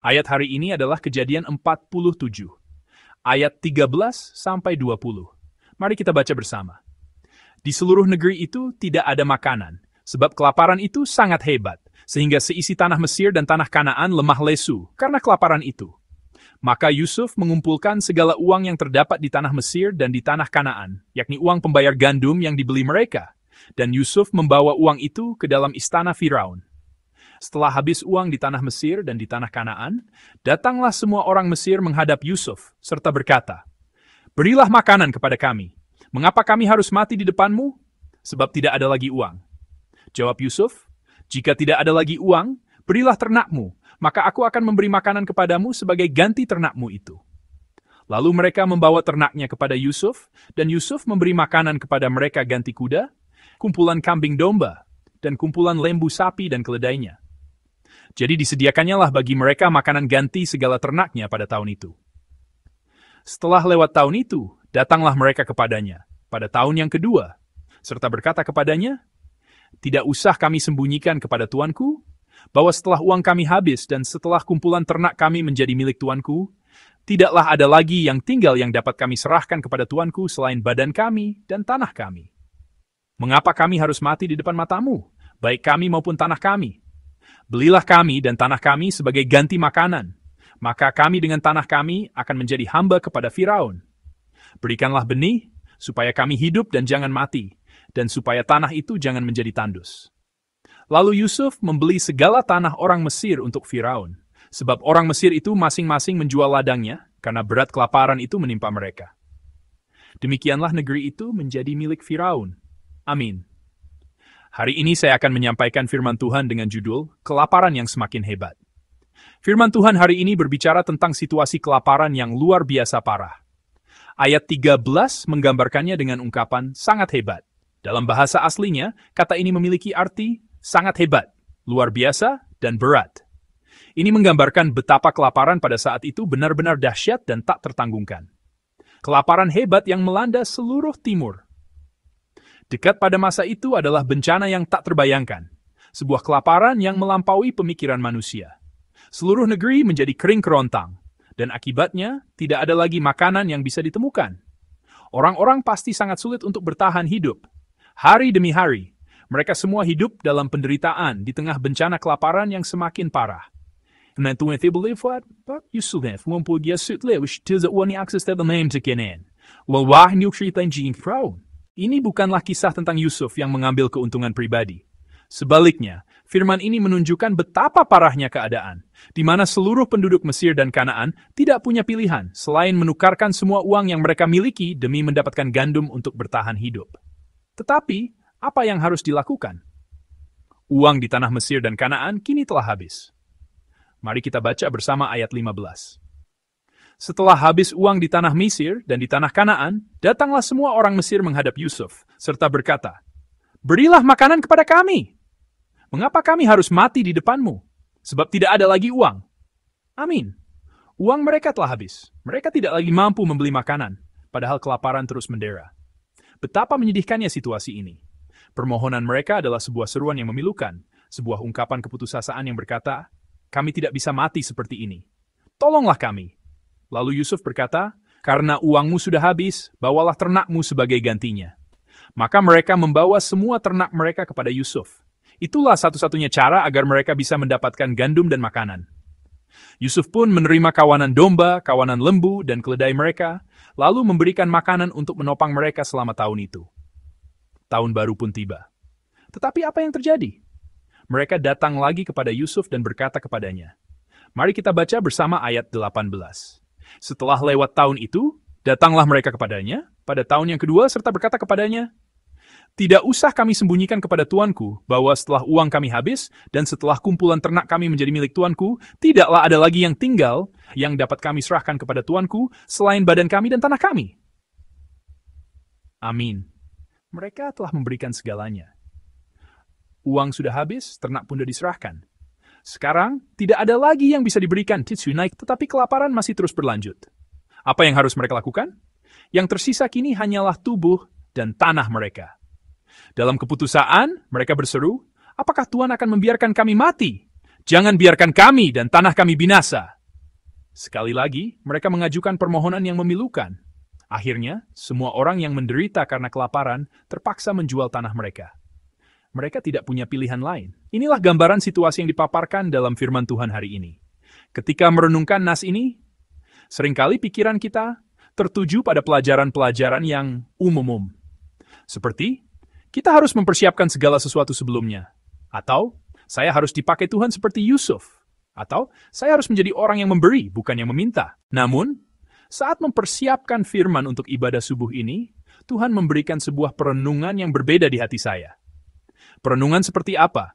Ayat hari ini adalah Kejadian 47, ayat 13 sampai 20. Mari kita baca bersama. Di seluruh negeri itu tidak ada makanan, sebab kelaparan itu sangat hebat, sehingga seisi tanah Mesir dan tanah Kanaan lemah lesu karena kelaparan itu. Maka Yusuf mengumpulkan segala uang yang terdapat di tanah Mesir dan di tanah Kanaan, yakni uang pembayar gandum yang dibeli mereka. Dan Yusuf membawa uang itu ke dalam istana Firaun. Setelah habis uang di tanah Mesir dan di tanah Kanaan, datanglah semua orang Mesir menghadap Yusuf, serta berkata, "Berilah makanan kepada kami. Mengapa kami harus mati di depanmu? Sebab tidak ada lagi uang." Jawab Yusuf, "Jika tidak ada lagi uang, berilah ternakmu, maka aku akan memberi makanan kepadamu sebagai ganti ternakmu itu." Lalu mereka membawa ternaknya kepada Yusuf, dan Yusuf memberi makanan kepada mereka ganti kuda, kumpulan kambing domba, dan kumpulan lembu sapi dan keledainya. Jadi disediakannya lah bagi mereka makanan ganti segala ternaknya pada tahun itu. Setelah lewat tahun itu, datanglah mereka kepadanya pada tahun yang kedua, serta berkata kepadanya, "Tidak usah kami sembunyikan kepada tuanku, bahwa setelah uang kami habis dan setelah kumpulan ternak kami menjadi milik tuanku, tidaklah ada lagi yang tinggal yang dapat kami serahkan kepada tuanku selain badan kami dan tanah kami. Mengapa kami harus mati di depan matamu, baik kami maupun tanah kami? Belilah kami dan tanah kami sebagai ganti makanan, maka kami dengan tanah kami akan menjadi hamba kepada Firaun. Berikanlah benih, supaya kami hidup dan jangan mati, dan supaya tanah itu jangan menjadi tandus." Lalu Yusuf membeli segala tanah orang Mesir untuk Firaun, sebab orang Mesir itu masing-masing menjual ladangnya, karena berat kelaparan itu menimpa mereka. Demikianlah negeri itu menjadi milik Firaun. Amin. Hari ini saya akan menyampaikan firman Tuhan dengan judul Kelaparan yang Semakin Hebat. Firman Tuhan hari ini berbicara tentang situasi kelaparan yang luar biasa parah. Ayat 13 menggambarkannya dengan ungkapan sangat hebat. Dalam bahasa aslinya, kata ini memiliki arti sangat hebat, luar biasa, dan berat. Ini menggambarkan betapa kelaparan pada saat itu benar-benar dahsyat dan tak tertanggungkan. Kelaparan hebat yang melanda seluruh timur. Dekat pada masa itu adalah bencana yang tak terbayangkan. Sebuah kelaparan yang melampaui pemikiran manusia. Seluruh negeri menjadi kering kerontang, dan akibatnya tidak ada lagi makanan yang bisa ditemukan. Orang-orang pasti sangat sulit untuk bertahan hidup. Hari demi hari, mereka semua hidup dalam penderitaan di tengah bencana kelaparan yang semakin parah. Ini bukanlah kisah tentang Yusuf yang mengambil keuntungan pribadi. Sebaliknya, firman ini menunjukkan betapa parahnya keadaan, di mana seluruh penduduk Mesir dan Kanaan tidak punya pilihan selain menukarkan semua uang yang mereka miliki demi mendapatkan gandum untuk bertahan hidup. Tetapi, apa yang harus dilakukan? Uang di tanah Mesir dan Kanaan kini telah habis. Mari kita baca bersama ayat 15. Setelah habis uang di tanah Mesir dan di tanah Kanaan, datanglah semua orang Mesir menghadap Yusuf, serta berkata, "Berilah makanan kepada kami. Mengapa kami harus mati di depanmu? Sebab tidak ada lagi uang." Amin. Uang mereka telah habis. Mereka tidak lagi mampu membeli makanan, padahal kelaparan terus mendera. Betapa menyedihkannya situasi ini. Permohonan mereka adalah sebuah seruan yang memilukan, sebuah ungkapan keputusasaan yang berkata, "Kami tidak bisa mati seperti ini. Tolonglah kami." Lalu Yusuf berkata, "Karena uangmu sudah habis, bawalah ternakmu sebagai gantinya." Maka mereka membawa semua ternak mereka kepada Yusuf. Itulah satu-satunya cara agar mereka bisa mendapatkan gandum dan makanan. Yusuf pun menerima kawanan domba, kawanan lembu, dan keledai mereka, lalu memberikan makanan untuk menopang mereka selama tahun itu. Tahun baru pun tiba. Tetapi apa yang terjadi? Mereka datang lagi kepada Yusuf dan berkata kepadanya. Mari kita baca bersama ayat 18. Setelah lewat tahun itu, datanglah mereka kepadanya pada tahun yang kedua serta berkata kepadanya, "Tidak usah kami sembunyikan kepada tuanku bahwa setelah uang kami habis dan setelah kumpulan ternak kami menjadi milik tuanku, tidaklah ada lagi yang tinggal yang dapat kami serahkan kepada tuanku selain badan kami dan tanah kami." Amin. Mereka telah memberikan segalanya. Uang sudah habis, ternak pun sudah diserahkan. Sekarang, tidak ada lagi yang bisa diberikan, tetapi kelaparan masih terus berlanjut. Apa yang harus mereka lakukan? Yang tersisa kini hanyalah tubuh dan tanah mereka. Dalam keputusaan, mereka berseru, "Apakah Tuhan akan membiarkan kami mati Jangan biarkan kami dan tanah kami binasa. Sekali lagi, mereka mengajukan permohonan yang memilukan. Akhirnya, semua orang yang menderita karena kelaparan terpaksa menjual tanah mereka. Mereka tidak punya pilihan lain. Inilah gambaran situasi yang dipaparkan dalam firman Tuhan hari ini. Ketika merenungkan nas ini, seringkali pikiran kita tertuju pada pelajaran-pelajaran yang umum. Seperti, kita harus mempersiapkan segala sesuatu sebelumnya. Atau, saya harus dipakai Tuhan seperti Yusuf. Atau, saya harus menjadi orang yang memberi, bukan yang meminta. Namun, saat mempersiapkan firman untuk ibadah subuh ini, Tuhan memberikan sebuah perenungan yang berbeda di hati saya. Perenungan seperti apa?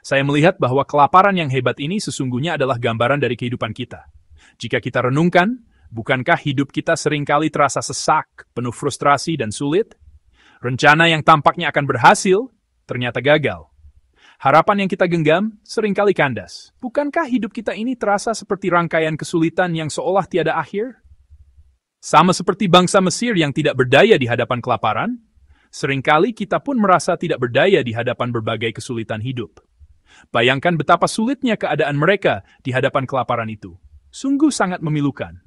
Saya melihat bahwa kelaparan yang hebat ini sesungguhnya adalah gambaran dari kehidupan kita. Jika kita renungkan, bukankah hidup kita seringkali terasa sesak, penuh frustrasi dan sulit? Rencana yang tampaknya akan berhasil, ternyata gagal. Harapan yang kita genggam seringkali kandas. Bukankah hidup kita ini terasa seperti rangkaian kesulitan yang seolah tiada akhir? Sama seperti bangsa Mesir yang tidak berdaya di hadapan kelaparan, seringkali kita pun merasa tidak berdaya di hadapan berbagai kesulitan hidup. Bayangkan betapa sulitnya keadaan mereka di hadapan kelaparan itu. Sungguh sangat memilukan.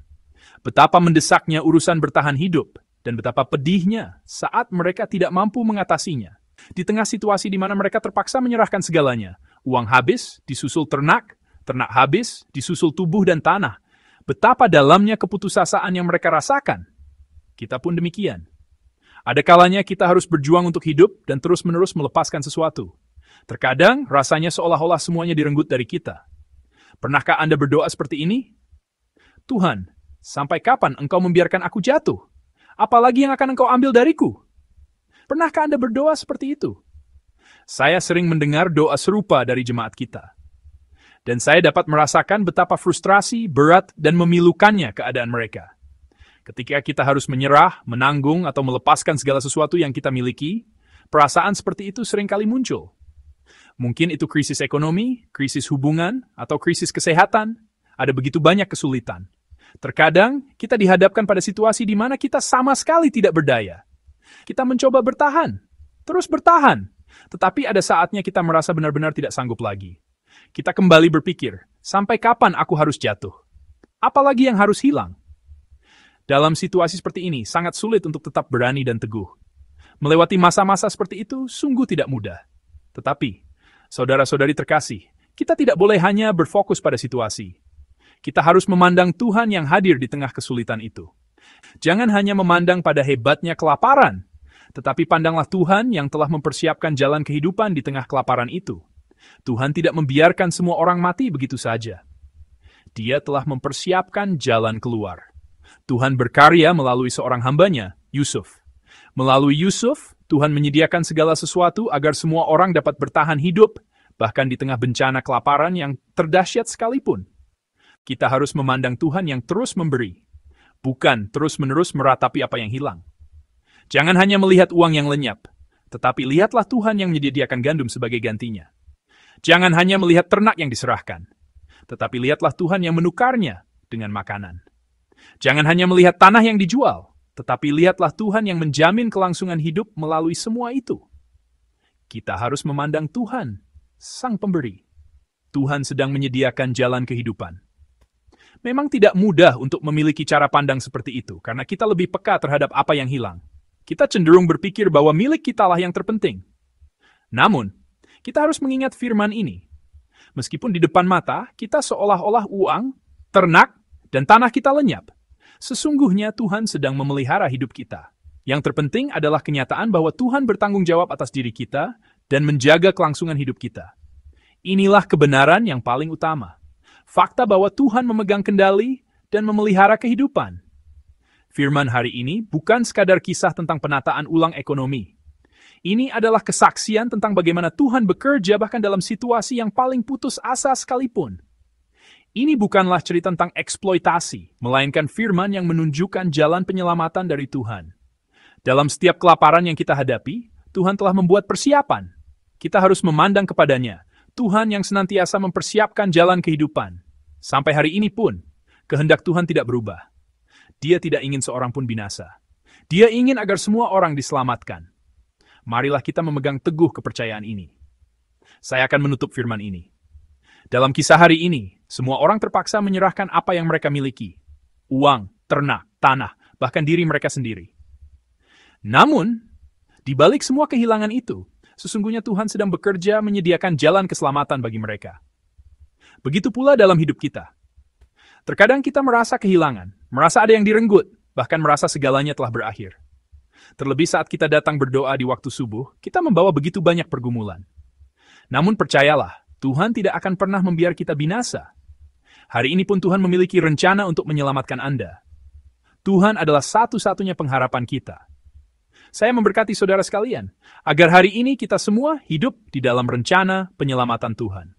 Betapa mendesaknya urusan bertahan hidup, dan betapa pedihnya saat mereka tidak mampu mengatasinya. Di tengah situasi di mana mereka terpaksa menyerahkan segalanya, uang habis, disusul ternak, ternak habis, disusul tubuh dan tanah. Betapa dalamnya keputusasaan yang mereka rasakan. Kita pun demikian. Ada kalanya kita harus berjuang untuk hidup dan terus-menerus melepaskan sesuatu. Terkadang rasanya seolah-olah semuanya direnggut dari kita. Pernahkah Anda berdoa seperti ini? Tuhan, sampai kapan Engkau membiarkan aku jatuh? Apalagi yang akan Engkau ambil dariku? Pernahkah Anda berdoa seperti itu? Saya sering mendengar doa serupa dari jemaat kita. Dan saya dapat merasakan betapa frustrasi, berat, dan memilukannya keadaan mereka. Ketika kita harus menyerah, menanggung, atau melepaskan segala sesuatu yang kita miliki, perasaan seperti itu seringkali muncul. Mungkin itu krisis ekonomi, krisis hubungan, atau krisis kesehatan. Ada begitu banyak kesulitan. Terkadang, kita dihadapkan pada situasi di mana kita sama sekali tidak berdaya. Kita mencoba bertahan, terus bertahan. Tetapi ada saatnya kita merasa benar-benar tidak sanggup lagi. Kita kembali berpikir, sampai kapan aku harus jatuh? Apalagi yang harus hilang? Dalam situasi seperti ini, sangat sulit untuk tetap berani dan teguh. Melewati masa-masa seperti itu sungguh tidak mudah. Tetapi, saudara-saudari terkasih, kita tidak boleh hanya berfokus pada situasi. Kita harus memandang Tuhan yang hadir di tengah kesulitan itu. Jangan hanya memandang pada hebatnya kelaparan, tetapi pandanglah Tuhan yang telah mempersiapkan jalan kehidupan di tengah kelaparan itu. Tuhan tidak membiarkan semua orang mati begitu saja. Dia telah mempersiapkan jalan keluar. Tuhan berkarya melalui seorang hambanya, Yusuf. Melalui Yusuf, Tuhan menyediakan segala sesuatu agar semua orang dapat bertahan hidup, bahkan di tengah bencana kelaparan yang terdahsyat sekalipun. Kita harus memandang Tuhan yang terus memberi, bukan terus-menerus meratapi apa yang hilang. Jangan hanya melihat uang yang lenyap, tetapi lihatlah Tuhan yang menyediakan gandum sebagai gantinya. Jangan hanya melihat ternak yang diserahkan, tetapi lihatlah Tuhan yang menukarnya dengan makanan. Jangan hanya melihat tanah yang dijual, tetapi lihatlah Tuhan yang menjamin kelangsungan hidup melalui semua itu. Kita harus memandang Tuhan, Sang Pemberi. Tuhan sedang menyediakan jalan kehidupan. Memang tidak mudah untuk memiliki cara pandang seperti itu, karena kita lebih peka terhadap apa yang hilang. Kita cenderung berpikir bahwa milik kitalah yang terpenting. Namun, kita harus mengingat firman ini. Meskipun di depan mata, kita seolah-olah uang, ternak, dan tanah kita lenyap. Sesungguhnya Tuhan sedang memelihara hidup kita. Yang terpenting adalah kenyataan bahwa Tuhan bertanggung jawab atas diri kita dan menjaga kelangsungan hidup kita. Inilah kebenaran yang paling utama. Fakta bahwa Tuhan memegang kendali dan memelihara kehidupan. Firman hari ini bukan sekadar kisah tentang penataan ulang ekonomi. Ini adalah kesaksian tentang bagaimana Tuhan bekerja bahkan dalam situasi yang paling putus asa sekalipun. Ini bukanlah cerita tentang eksploitasi, melainkan firman yang menunjukkan jalan penyelamatan dari Tuhan. Dalam setiap kelaparan yang kita hadapi, Tuhan telah membuat persiapan. Kita harus memandang kepadanya, Tuhan yang senantiasa mempersiapkan jalan kehidupan. Sampai hari ini pun, kehendak Tuhan tidak berubah. Dia tidak ingin seorang pun binasa. Dia ingin agar semua orang diselamatkan. Marilah kita memegang teguh kepercayaan ini. Saya akan menutup firman ini. Dalam kisah hari ini, semua orang terpaksa menyerahkan apa yang mereka miliki. Uang, ternak, tanah, bahkan diri mereka sendiri. Namun, di balik semua kehilangan itu, sesungguhnya Tuhan sedang bekerja menyediakan jalan keselamatan bagi mereka. Begitu pula dalam hidup kita. Terkadang kita merasa kehilangan, merasa ada yang direnggut, bahkan merasa segalanya telah berakhir. Terlebih saat kita datang berdoa di waktu subuh, kita membawa begitu banyak pergumulan. Namun percayalah, Tuhan tidak akan pernah membiarkan kita binasa. Hari ini pun Tuhan memiliki rencana untuk menyelamatkan Anda. Tuhan adalah satu-satunya pengharapan kita. Saya memberkati saudara sekalian, agar hari ini kita semua hidup di dalam rencana penyelamatan Tuhan.